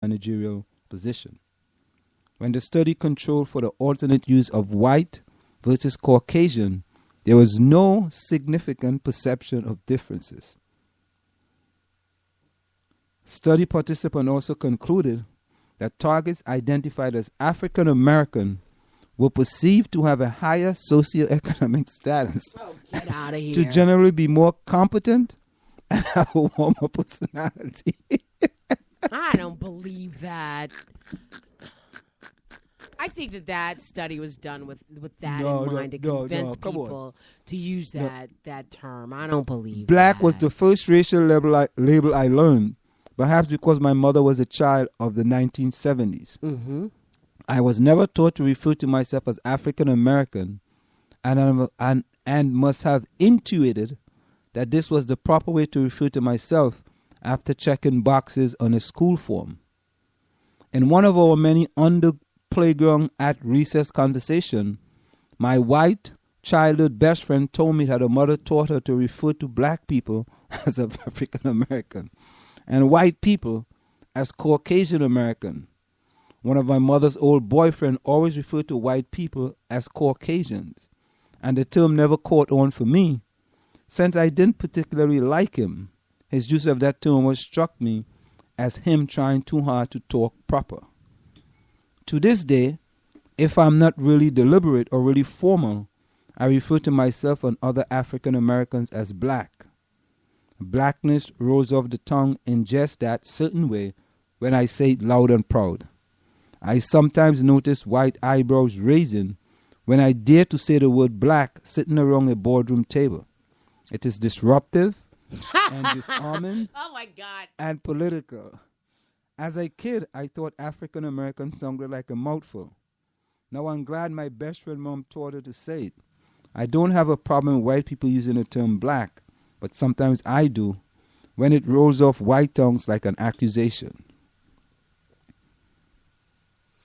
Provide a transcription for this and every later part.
managerial position. When the study controlled for the alternate use of white versus Caucasian, there was no significant perception of differences. Study participants also concluded that targets identified as African American were perceived to have a higher socioeconomic status, Get out of here. to generally be more competent and have a warmer personality. I don't believe that. I think that study was done with that in mind to convince people to use that term. I don't believe Black that. was the first racial label I learned, perhaps because my mother was a child of the 1970s. Mm-hmm. I was never taught to refer to myself as African American, and must have intuited that this was the proper way to refer to myself after checking boxes on a school form. In one of our many under playground at recess conversation, my white childhood best friend told me that her mother taught her to refer to black people as African American and white people as Caucasian American. One of my mother's old boyfriend always referred to white people as Caucasians, and the term never caught on for me. Since I didn't particularly like him, his use of that term always struck me as him trying too hard to talk proper. To this day, if I'm not really deliberate or really formal, I refer to myself and other African Americans as black. Blackness rolls off the tongue in just that certain way when I say it loud and proud. I sometimes notice white eyebrows raising when I dare to say the word black sitting around a boardroom table. It is disruptive and disarming Oh my God. and political. As a kid, I thought African American sounded like a mouthful. Now I'm glad my best friend mom taught her to say it. I don't have a problem with white people using the term black, but sometimes I do when it rolls off white tongues like an accusation.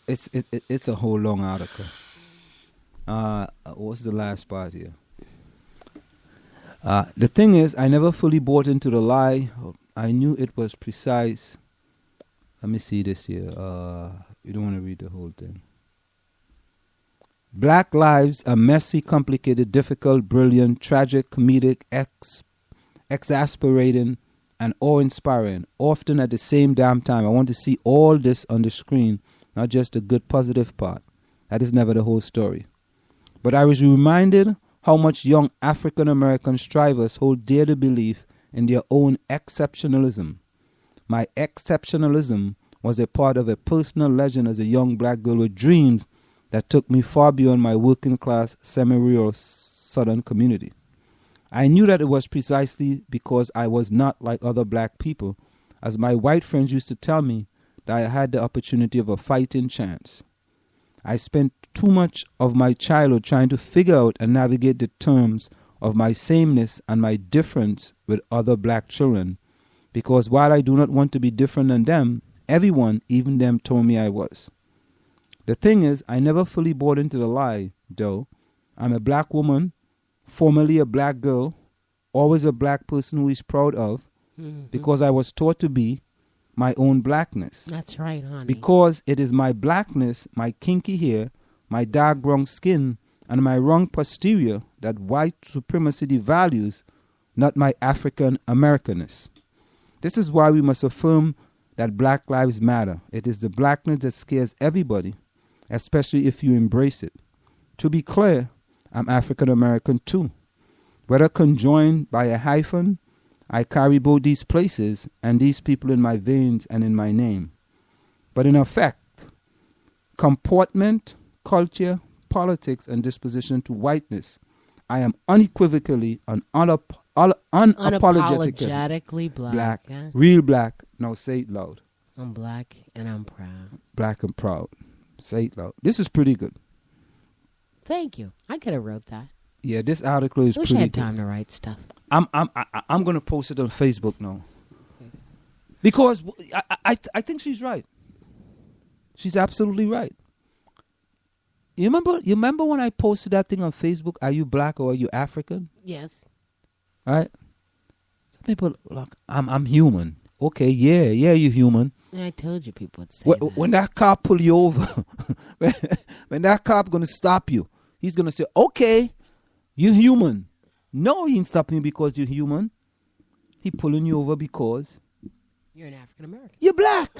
It's a whole long article. What's the last part here? The thing is, I never fully bought into the lie. I knew it was precise. Let me see this here. You don't want to read the whole thing. Black lives are messy, complicated, difficult, brilliant, tragic, comedic, exasperating, and awe-inspiring, often at the same damn time. I want to see all this on the screen, not just the good, positive part. That is never the whole story. But I was reminded how much young African-American strivers hold dear the belief in their own exceptionalism. My exceptionalism was a part of a personal legend as a young black girl with dreams that took me far beyond my working-class, semi-rural southern community. I knew that it was precisely because I was not like other black people, as my white friends used to tell me that I had the opportunity of a fighting chance. I spent too much of my childhood trying to figure out and navigate the terms of my sameness and my difference with other black children, because while I do not want to be different than them, everyone, even them, told me I was. The thing is, I never fully bought into the lie, though. I'm a black woman, formerly a black girl, always a black person who is proud of, because I was taught to be my own blackness. That's right, honey. Because it is my blackness, my kinky hair, my dark brown skin, and my wrong posterior that white supremacy devalues, not my African Americanness. This is why we must affirm that Black Lives Matter. It is the blackness that scares everybody, especially if you embrace it. To be clear, I'm African American too. Whether conjoined by a hyphen, I carry both these places and these people in my veins and in my name. But in effect, comportment, culture, politics, and disposition to whiteness, I am unequivocally and unapologetically black. Yeah? Real black. Now say it loud. I'm black and I'm proud. Black and proud. Say it loud. This is pretty good. Thank you. I could have wrote that. Yeah, this article is I wish pretty I had good. time to write stuff. I'm going to post it on Facebook now. Because I think she's right. She's absolutely right. You remember when I posted that thing on Facebook, are you black or are you African? Yes. Right? Some people, look, I'm human. Okay, yeah, you're human. I told you people would say that. When that cop pull you over, when that cop going to stop you, he's going to say, okay, you're human. No, he ain't stopping you because you're human. He pulling you over because you're an African American. You're black.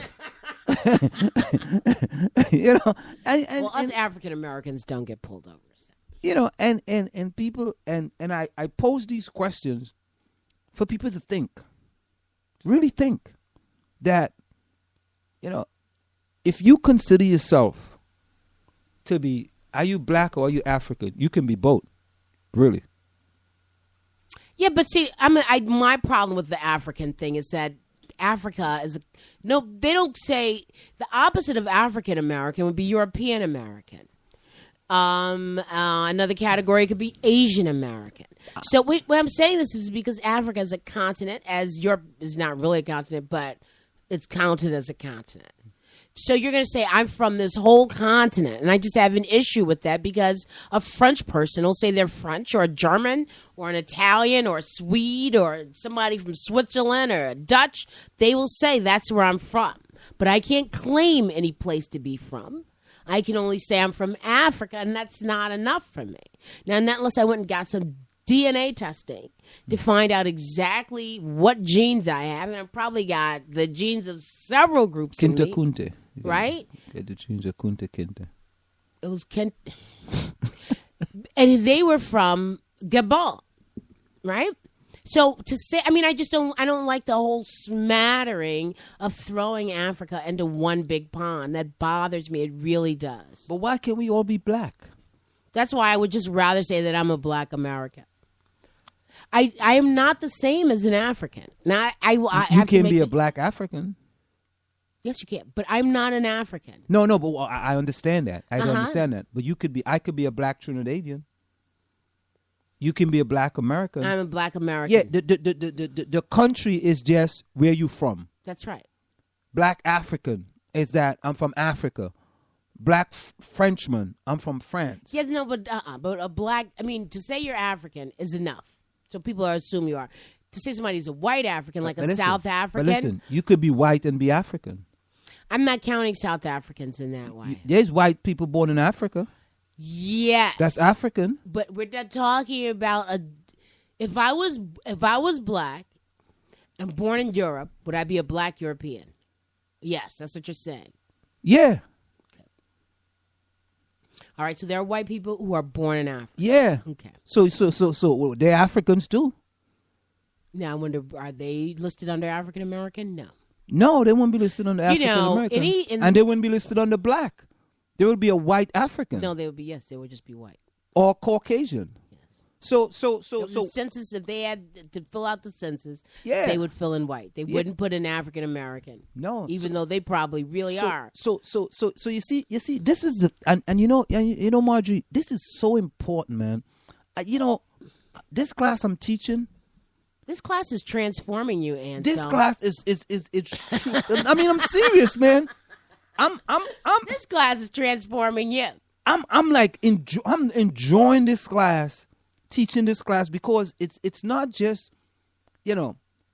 You know, us African Americans don't get pulled over. You know, and people and I pose these questions for people to think, really think that, you know, if you consider yourself to be, are you black or are you African? You can be both, really. Yeah, but see, my problem with the African thing is that Africa is they don't say the opposite of African American would be European American. Another category could be Asian American. So what I'm saying this is because Africa is a continent, as Europe is not really a continent, but it's counted as a continent. So you're going to say, I'm from this whole continent. And I just have an issue with that because a French person will say they're French or a German or an Italian or a Swede or somebody from Switzerland or a Dutch. They will say that's where I'm from. But I can't claim any place to be from. I can only say I'm from Africa, and that's not enough for me. Now, not unless I went and got some DNA testing to find out exactly what genes I have, and I probably got the genes of several groups in me. Kunte. Right? Yeah, the genes of Kunte Kinte. It was Kent. And they were from Gabon, right? So to say, I don't like the whole smattering of throwing Africa into one big pond. That bothers me. It really does. But why can't we all be black? That's why I would just rather say that I'm a black American. I am not the same as an African. Now, you can be a black African. Yes, you can. But I'm not an African. No, but I understand that. I understand that. But I could be a black Trinidadian. You can be a black American. I'm a black American. Yeah, the country is just where you from. That's right. Black African is that I'm from Africa. Black Frenchman, I'm from France. Yes, no, but a black, to say you're African is enough. So people assume you are. To say somebody's a white African, like South African. But listen, you could be white and be African. I'm not counting South Africans in that way. There's white people born in Africa. Yes, that's African. But we're not talking about if I was black and born in Europe, would I be a black European? Yes, that's what you're saying. Yeah. Okay. All right. So there are white people who are born in Africa. Yeah. Okay. So they're Africans too. Now I wonder, are they listed under African American? No. No, they wouldn't be listed under African American, and they wouldn't be listed under black. There would be a white African. No, they would be, yes, they would just be white. Or Caucasian. Yes. So the census, if they had to fill out the census, they would fill in white. They wouldn't put in African American. No. Even though they probably really are. So you see, this is and you know, Marjorie, this is so important, man. This class I'm teaching. This class is transforming you, Anselm. This class is I'm serious, man. I'm this class is transforming you. I'm enjoying this class, teaching this class, because it's not just,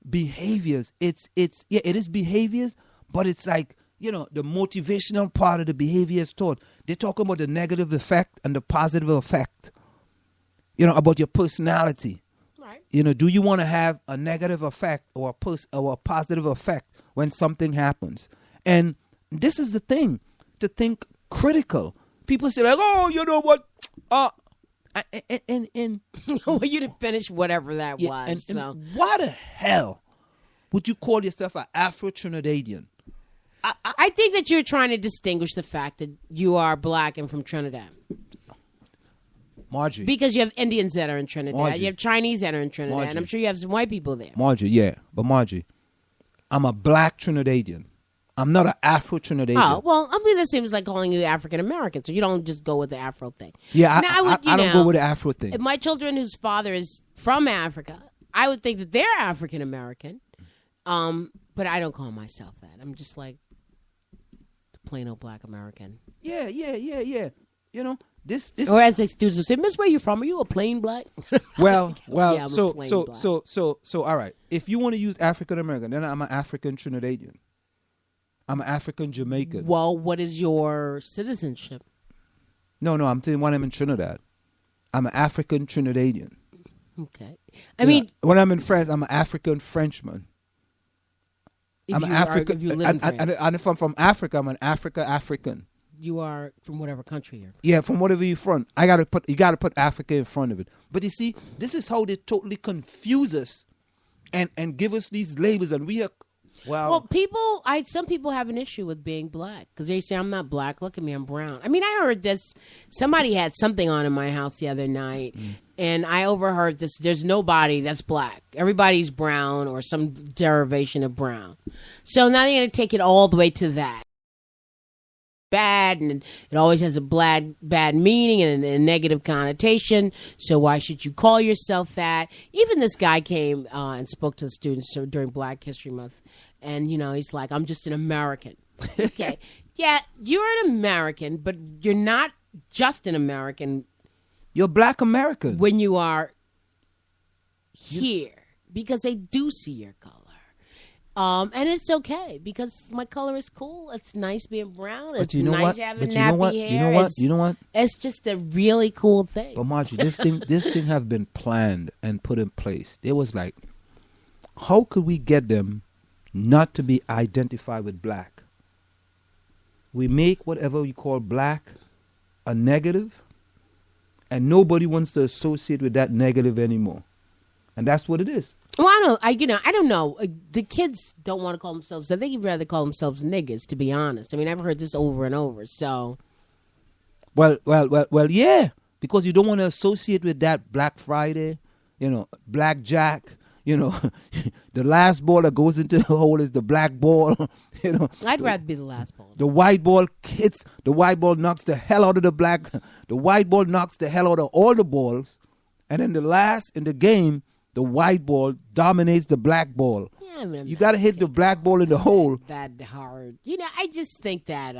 behaviors. It is behaviors, but it's like, the motivational part of the behavior is taught. They're talking about the negative effect and the positive effect, about your personality. Right. Do you want to have a negative effect or a positive effect when something happens? And this is the thing, to think critical. People say like, oh, you know what? And well, you didn't finish whatever that was. And why the hell would you call yourself an Afro-Trinidadian? I think that you're trying to distinguish the fact that you are black and from Trinidad. Margie. Because you have Indians that are in Trinidad. Margie. You have Chinese that are in Trinidad. Margie. And I'm sure you have some white people there. Margie, yeah. But Margie, I'm a black Trinidadian. I'm not an Afro-Trinidadian. Oh, well, that seems like calling you African American, so you don't just go with the Afro thing. Yeah, I don't go with the Afro thing. If my children whose father is from Africa, I would think that they're African American, but I don't call myself that. I'm just like the plain old black American. Yeah. This or as the students will say, Miss, where you from? Are you a plain black? Well, yeah, so all right. If you want to use African American, then I'm an African Trinidadian. I'm an African Jamaican. Well, what is your citizenship? No, I'm telling you when I'm in Trinidad. I'm an African Trinidadian. Okay. I mean, when I'm in France, I'm an African Frenchman. I'm an African, if you live in France. and if I'm from Africa, I'm an African. You are from whatever country you're. Yeah, from whatever you're from. You gotta put Africa in front of it. But you see, this is how they totally confuse us and give us these labels, and we are Well, some people have an issue with being black because they say, I'm not black. Look at me, I'm brown. I mean, I heard this. Somebody had something on in my house the other night, and I overheard this. There's nobody that's black. Everybody's brown or some derivation of brown. So now they're going to take it all the way to that. Bad, and it always has a bad meaning and a negative connotation. So why should you call yourself that? Even this guy came and spoke to the students during Black History Month. And, he's like, I'm just an American. Okay. Yeah, you're an American, but you're not just an American. You're Black American. When you are here, because they do see your color. And it's okay, because my color is cool. It's nice being brown. It's nice having nappy hair. You know what? It's just a really cool thing. But Margie, this thing have been planned and put in place. It was like, how could we get them not to be identified with black? We make whatever we call black a negative, and nobody wants to associate with that negative anymore. And that's what it is. Well, I don't know. The kids don't want to call themselves. I think you'd rather call themselves niggas, to be honest. I mean, I've heard this over and over. So, well, yeah, because you don't want to associate with that Black Friday, Black Jack. The last ball that goes into the hole is the black ball. I'd rather be the last ball. The white ball hits. The white ball knocks the hell out of the black. The white ball knocks the hell out of all the balls, and then the last in the game, the white ball dominates the black ball. Yeah, you got to hit the black ball in the hole. That hard. I just think that.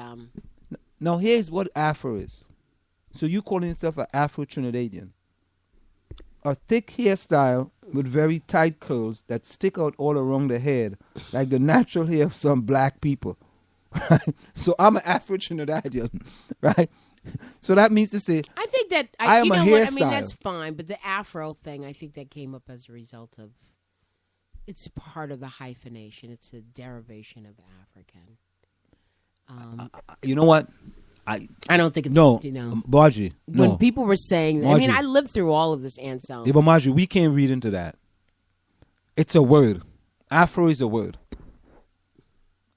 Now, here's what Afro is. So you calling yourself an Afro-Trinidadian. A thick hairstyle with very tight curls that stick out all around the head, like the natural hair of some black people. Right? So I'm an Afro-Trinidadian, right? So that means to say, I think that I am a hairstyle. I mean, that's fine, but the Afro thing, I think that came up as a result of. It's part of the hyphenation. It's a derivation of African. You know what? I don't think it's Margie. No. When people were saying that, Margie, I mean, I lived through all of this, Anselm. Yeah, but Margie, we can't read into that. It's a word. Afro is a word.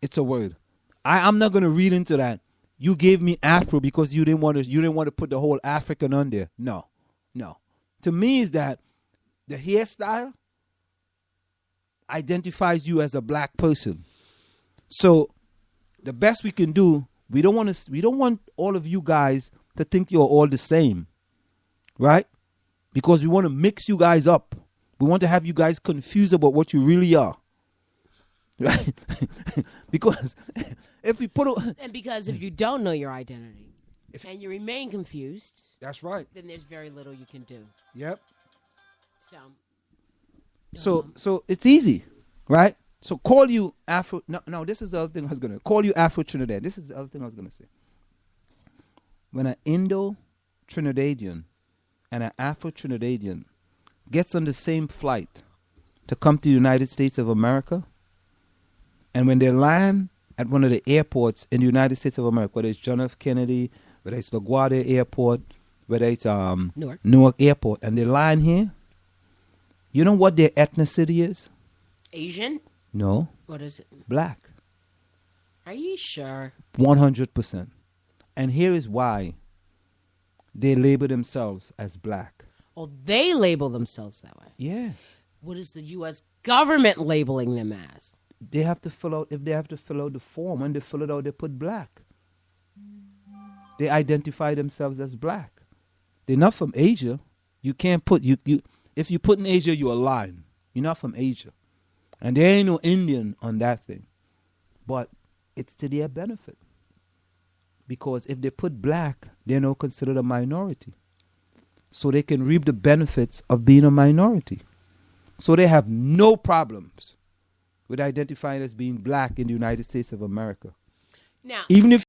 It's a word. I'm not going to read into that. You gave me Afro because you didn't want to put the whole African on there. No. To me, is that the hairstyle identifies you as a black person. So the best we can do, we don't want all of you guys to think you're all the same, right? Because we want to mix you guys up. We want to have you guys confused about what you really are, right? Because if you don't know your identity and you remain confused, that's right. Then there's very little you can do. Yep. So it's easy, right? So call you Afro. No, this is the other thing I was going to call you Afro-Trinidad. This is the other thing I was going to say. When an Indo-Trinidadian and an Afro-Trinidadian gets on the same flight to come to the United States of America, and when they land at one of the airports in the United States of America, whether it's John F. Kennedy, whether it's LaGuardia Airport, whether it's Newark Airport, and they land here, you know what their ethnicity is? Asian? No. What is it? Black. Are you sure? 100%. And here is why they label themselves as black. Oh, they label themselves that way? Yeah. What is the U.S. government labeling them as? They have to fill out, if they have to fill out the form, when they fill it out, they put black. They identify themselves as black. They're not from Asia. You can't put, if you put in Asia, you're lying. You're not from Asia. And there ain't no Indian on that thing. But it's to their benefit. Because if they put black, they're now considered a minority. So they can reap the benefits of being a minority. So they have no problems with identifying as being black in the United States of America. Now, Even if